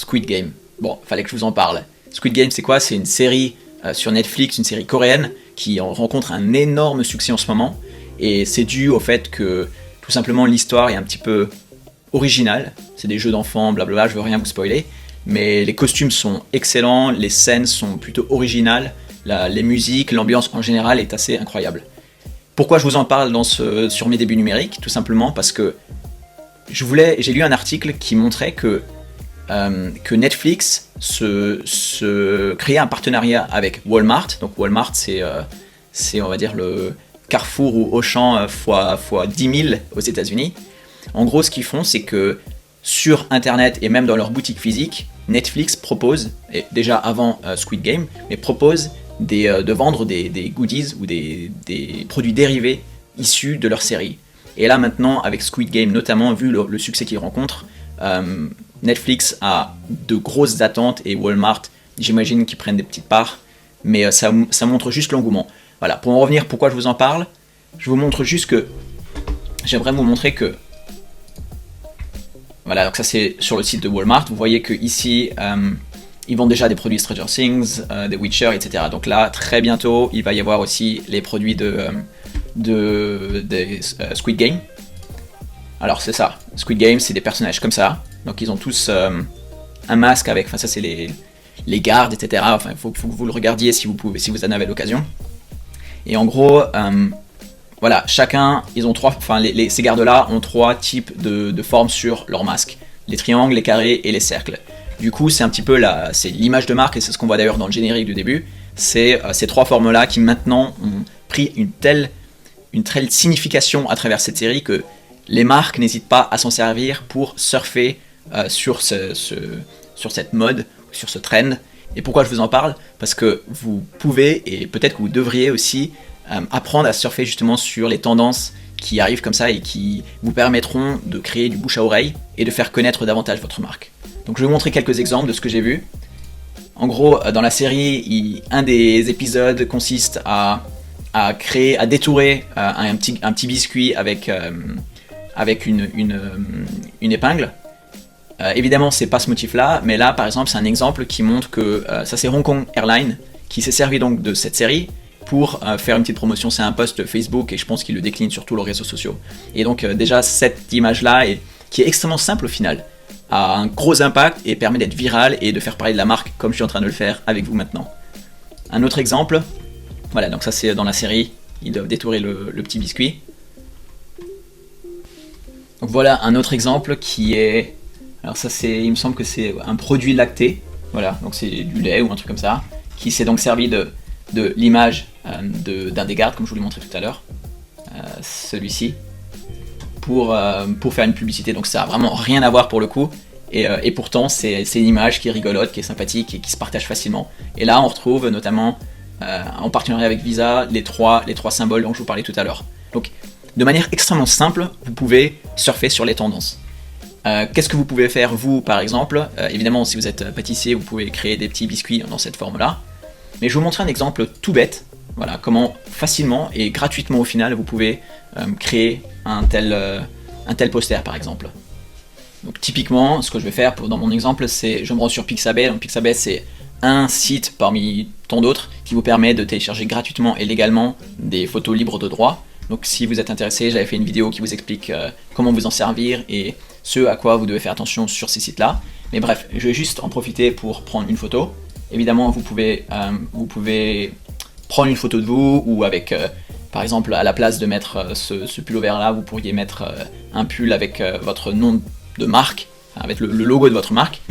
Squid Game. Bon, fallait que je vous en parle. Squid Game, c'est quoi? C'est une série sur Netflix, une série coréenne qui rencontre un énorme succès en ce moment. Et c'est dû au fait que, tout simplement, l'histoire est un petit peu originale. C'est des jeux d'enfants, blablabla, je veux rien vous spoiler. Mais les costumes sont excellents, les scènes sont plutôt originales, les musiques, l'ambiance en général est assez incroyable. Pourquoi je vous en parle sur mes débuts numériques? Tout simplement parce que j'ai lu un article qui montrait que Netflix se créait un partenariat avec Walmart. Donc Walmart, c'est on va dire le Carrefour ou Auchan fois 10 000 aux États-Unis. En gros, ce qu'ils font, c'est que sur Internet et même dans leur boutique physique, Netflix propose, et déjà avant Squid Game, mais propose de vendre des goodies ou des produits dérivés issus de leur série. Et là maintenant, avec Squid Game notamment, vu le succès qu'il rencontre, Netflix a de grosses attentes et Walmart, j'imagine qu'ils prennent des petites parts, mais ça montre juste l'engouement. Voilà, pour en revenir, pourquoi je vous en parle, je vous montre juste que j'aimerais vous montrer que voilà, donc ça c'est sur le site de Walmart. Vous voyez que ici ils vendent déjà des produits Stranger Things, des Witcher, etc. Donc là, très bientôt, il va y avoir aussi les produits des Squid Game. Alors c'est ça, Squid Game, c'est des personnages comme ça. Donc ils ont tous un masque avec, enfin ça c'est les gardes, etc. Enfin, il faut que vous le regardiez si vous en avez l'occasion. Et en gros, voilà, chacun, ils ont ces gardes-là ont 3 types de formes sur leur masque. Les triangles, les carrés et les cercles. Du coup, c'est un petit peu c'est l'image de marque, et c'est ce qu'on voit d'ailleurs dans le générique du début. C'est ces 3 formes-là qui maintenant ont pris une telle signification à travers cette série que les marques n'hésitent pas à s'en servir pour surfer sur cette mode, sur ce trend. Et pourquoi je vous en parle? Parce que vous pouvez, et peut-être que vous devriez aussi, apprendre à surfer justement sur les tendances qui arrivent comme ça et qui vous permettront de créer du bouche à oreille et de faire connaître davantage votre marque. Donc je vais vous montrer quelques exemples de ce que j'ai vu. En gros, dans la série, un des épisodes consiste à détourer un petit biscuit avec une épingle. Évidemment, c'est pas ce motif-là, mais là, par exemple, c'est un exemple qui montre que ça c'est Hong Kong Airlines qui s'est servi donc de cette série pour faire une petite promotion. C'est un post Facebook et je pense qu'il le décline sur tous les réseaux sociaux. Et donc déjà, cette image-là, qui est extrêmement simple au final, a un gros impact et permet d'être viral et de faire parler de la marque comme je suis en train de le faire avec vous maintenant. Un autre exemple, voilà, donc ça c'est dans la série, ils doivent détourer le petit biscuit. Donc voilà un autre exemple qui est, alors ça c'est, il me semble que c'est un produit lacté, voilà, donc c'est du lait ou un truc comme ça, qui s'est donc servi de l'image d'un des gardes, comme je vous l'ai montré tout à l'heure, celui-ci, pour faire une publicité. Donc ça a vraiment rien à voir pour le coup, et pourtant c'est une image qui est rigolote, qui est sympathique et qui se partage facilement. Et là on retrouve notamment en partenariat avec Visa les trois symboles dont je vous parlais tout à l'heure. Donc de manière extrêmement simple, vous pouvez surfer sur les tendances. Qu'est-ce que vous pouvez faire vous par exemple? Évidemment si vous êtes pâtissier vous pouvez créer des petits biscuits dans cette forme là, mais je vais vous montrer un exemple tout bête, voilà, comment facilement et gratuitement au final vous pouvez créer un tel poster par exemple. Donc typiquement ce que je vais faire dans mon exemple, c'est je me rends sur Pixabay. Donc Pixabay c'est un site parmi tant d'autres qui vous permet de télécharger gratuitement et légalement des photos libres de droit. Donc si vous êtes intéressé, j'avais fait une vidéo qui vous explique comment vous en servir et ce à quoi vous devez faire attention sur ces sites-là. Mais bref, je vais juste en profiter pour prendre une photo. Évidemment, vous pouvez prendre une photo de vous ou avec, par exemple, à la place de mettre ce pull vert là, vous pourriez mettre un pull avec votre nom de marque, avec le logo de votre marque.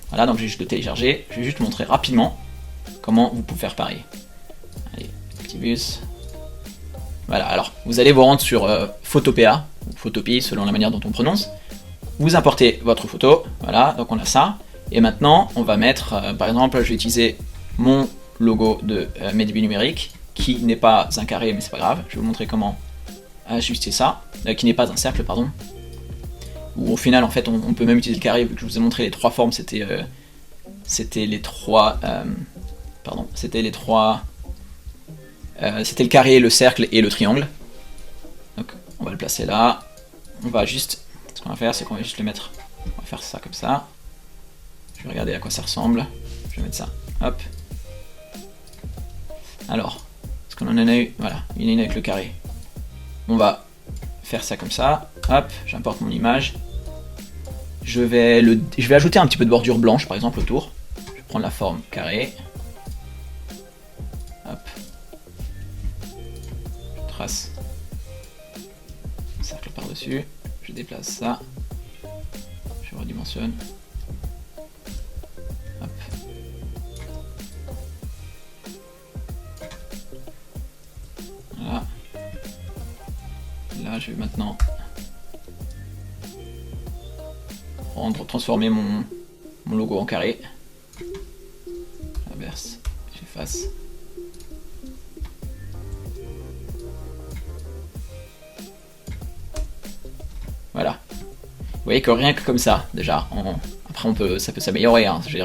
Voilà, donc je vais juste le télécharger. Je vais juste vous montrer rapidement comment vous pouvez faire pareil. Allez, petit bus. Voilà, alors vous allez vous rendre sur Photopea, ou Photopea selon la manière dont on prononce. Vous importez votre photo, voilà, donc on a ça. Et maintenant, on va mettre, par exemple, je vais utiliser mon logo de mes débuts numériques, qui n'est pas un carré, mais c'est pas grave. Je vais vous montrer comment ajuster ça, qui n'est pas un cercle, pardon. Ou au final, en fait, on peut même utiliser le carré, vu que je vous ai montré les 3 formes, c'était les trois, c'était le carré, le cercle et le triangle. Donc, on va le placer là. On va juste, ce qu'on va faire, c'est qu'on va juste le mettre, on va faire ça comme ça. Je vais regarder à quoi ça ressemble. Je vais mettre ça. Hop. Alors, est-ce qu'on en a eu? Voilà, il y en a une avec le carré. On va faire ça comme ça. Hop, j'importe mon image. Je vais ajouter un petit peu de bordure blanche, par exemple, autour. Je vais prendre la forme carré. Hop. Je trace un cercle par-dessus. Je déplace ça. Je redimensionne. Hop. Voilà. Là, je vais maintenant transformer mon logo en carré. Inverse, j'efface. Voilà. Vous voyez que rien que comme ça, déjà, après ça peut s'améliorer. Hein. Je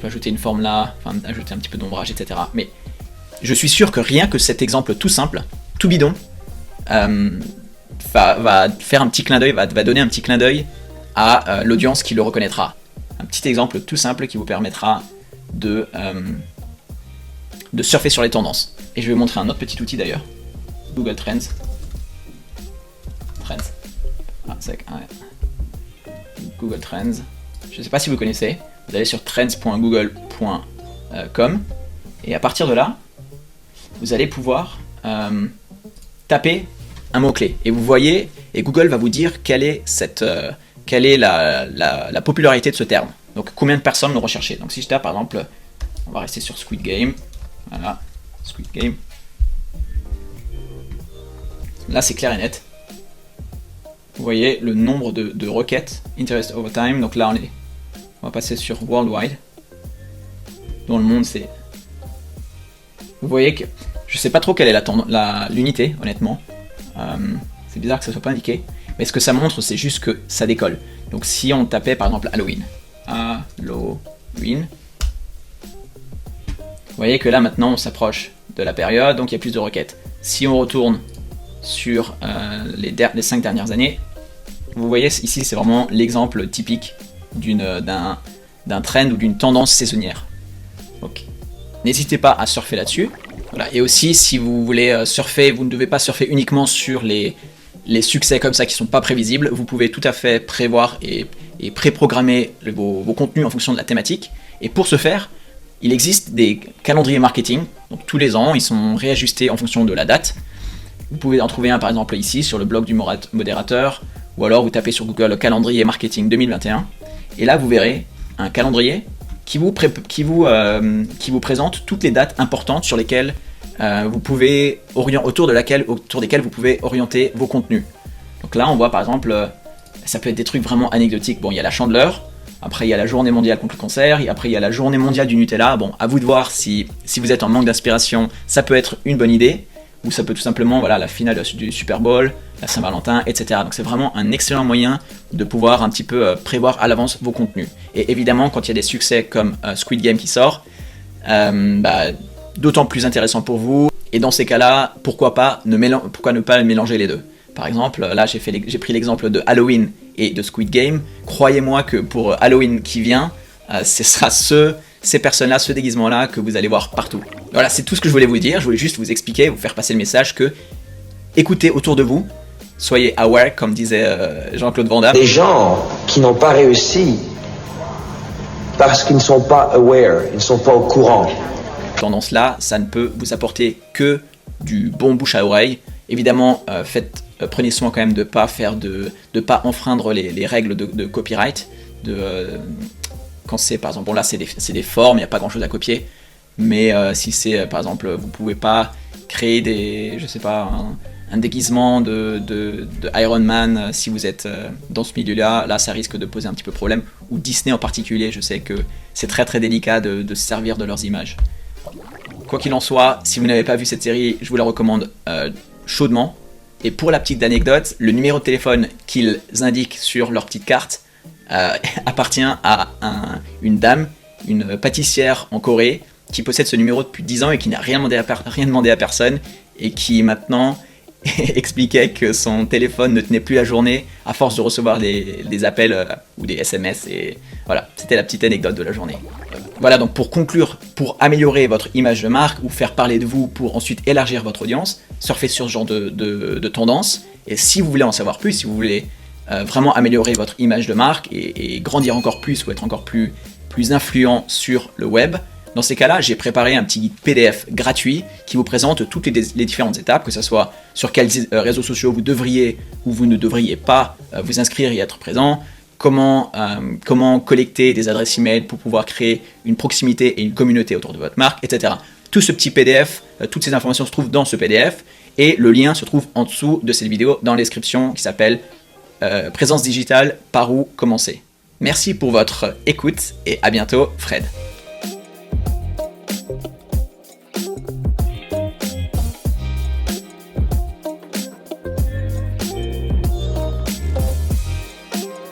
peux ajouter une forme là, enfin ajouter un petit peu d'ombrage, etc. Mais je suis sûr que rien que cet exemple tout simple, tout bidon, va faire un petit clin d'œil, va donner un petit clin d'œil à l'audience qui le reconnaîtra. Un petit exemple tout simple qui vous permettra de surfer sur les tendances. Et je vais vous montrer un autre petit outil d'ailleurs. Google Trends. Ah, c'est ouais. Google Trends. Je ne sais pas si vous connaissez. Vous allez sur trends.google.com et à partir de là, vous allez pouvoir taper un mot-clé. Et vous voyez, et Google va vous dire quelle est la popularité de ce terme. Donc combien de personnes l'ont recherché. Donc si je tape par exemple, on va rester sur Squid Game. Voilà, Squid Game. Là c'est clair et net. Vous voyez le nombre de requêtes, interest over time. Donc là on va passer sur worldwide. Dans le monde c'est... Vous voyez que je sais pas trop quelle est l'unité honnêtement. C'est bizarre que ça soit pas indiqué. Mais ce que ça montre c'est juste que ça décolle. Donc si on tapait par exemple Halloween. Halloween. Vous voyez que là maintenant on s'approche de la période, donc il y a plus de requêtes. Si on retourne sur les 5 dernières années, vous voyez ici c'est vraiment l'exemple typique d'un trend ou d'une tendance saisonnière. Donc n'hésitez pas à surfer là-dessus. Voilà. Et aussi si vous voulez surfer, vous ne devez pas surfer uniquement sur les succès comme ça qui ne sont pas prévisibles, vous pouvez tout à fait prévoir et pré-programmer vos contenus en fonction de la thématique. Et pour ce faire, il existe des calendriers marketing, donc tous les ans, ils sont réajustés en fonction de la date. Vous pouvez en trouver un par exemple ici sur le blog du modérateur, ou alors vous tapez sur Google calendrier marketing 2021, et là vous verrez un calendrier qui vous présente toutes les dates importantes sur lesquelles autour desquelles vous pouvez orienter vos contenus. Donc là on voit par exemple, ça peut être des trucs vraiment anecdotiques. Bon, il y a la Chandeleur, après il y a la journée mondiale contre le cancer, et après il y a la journée mondiale du Nutella. Bon, à vous de voir si vous êtes en manque d'inspiration, ça peut être une bonne idée, ou ça peut tout simplement, voilà, la finale du Super Bowl, la Saint-Valentin, etc. Donc c'est vraiment un excellent moyen de pouvoir un petit peu prévoir à l'avance vos contenus. Et évidemment, quand il y a des succès comme Squid Game qui sort, d'autant plus intéressant pour vous. Et dans ces cas-là, pourquoi ne pas mélanger les deux? Par exemple, là j'ai pris l'exemple de Halloween et de Squid Game. Croyez-moi que pour Halloween qui vient, ce sera ces personnes-là, ce déguisement-là que vous allez voir partout. Voilà, c'est tout ce que je voulais vous dire. Je voulais juste vous expliquer, vous faire passer le message que écoutez autour de vous, soyez aware, comme disait Jean-Claude Van Damme. Des gens qui n'ont pas réussi parce qu'ils ne sont pas aware, ils ne sont pas au courant. Tendance-là, ça ne peut vous apporter que du bon bouche à oreille. Évidemment, prenez soin quand même de pas enfreindre les règles de copyright. Quand c'est par exemple, bon là c'est des formes, il n'y a pas grand chose à copier. Mais si c'est par exemple, vous pouvez pas créer un déguisement de Iron Man si vous êtes dans ce milieu-là, là ça risque de poser un petit peu problème. Ou Disney en particulier, je sais que c'est très très délicat de se servir de leurs images. Quoi qu'il en soit, si vous n'avez pas vu cette série, je vous la recommande chaudement. Et pour la petite anecdote, le numéro de téléphone qu'ils indiquent sur leur petite carte appartient à une dame, une pâtissière en Corée, qui possède ce numéro depuis 10 ans et qui n'a rien demandé à personne, et qui maintenant expliquait que son téléphone ne tenait plus la journée à force de recevoir des appels ou des SMS. Et voilà, c'était la petite anecdote de la journée. Voilà, donc pour conclure, pour améliorer votre image de marque ou faire parler de vous pour ensuite élargir votre audience, surfez sur ce genre de tendance. Et si vous voulez en savoir plus, si vous voulez vraiment améliorer votre image de marque et grandir encore plus ou être encore plus influent sur le web, dans ces cas-là, j'ai préparé un petit guide PDF gratuit qui vous présente toutes les différentes étapes, que ce soit sur quels réseaux sociaux vous devriez ou vous ne devriez pas vous inscrire et être présent, comment collecter des adresses email pour pouvoir créer une proximité et une communauté autour de votre marque, etc. Tout ce petit PDF, toutes ces informations se trouvent dans ce PDF et le lien se trouve en dessous de cette vidéo dans la description qui s'appelle Présence digitale, par où commencer. Merci pour votre écoute et à bientôt, Fred.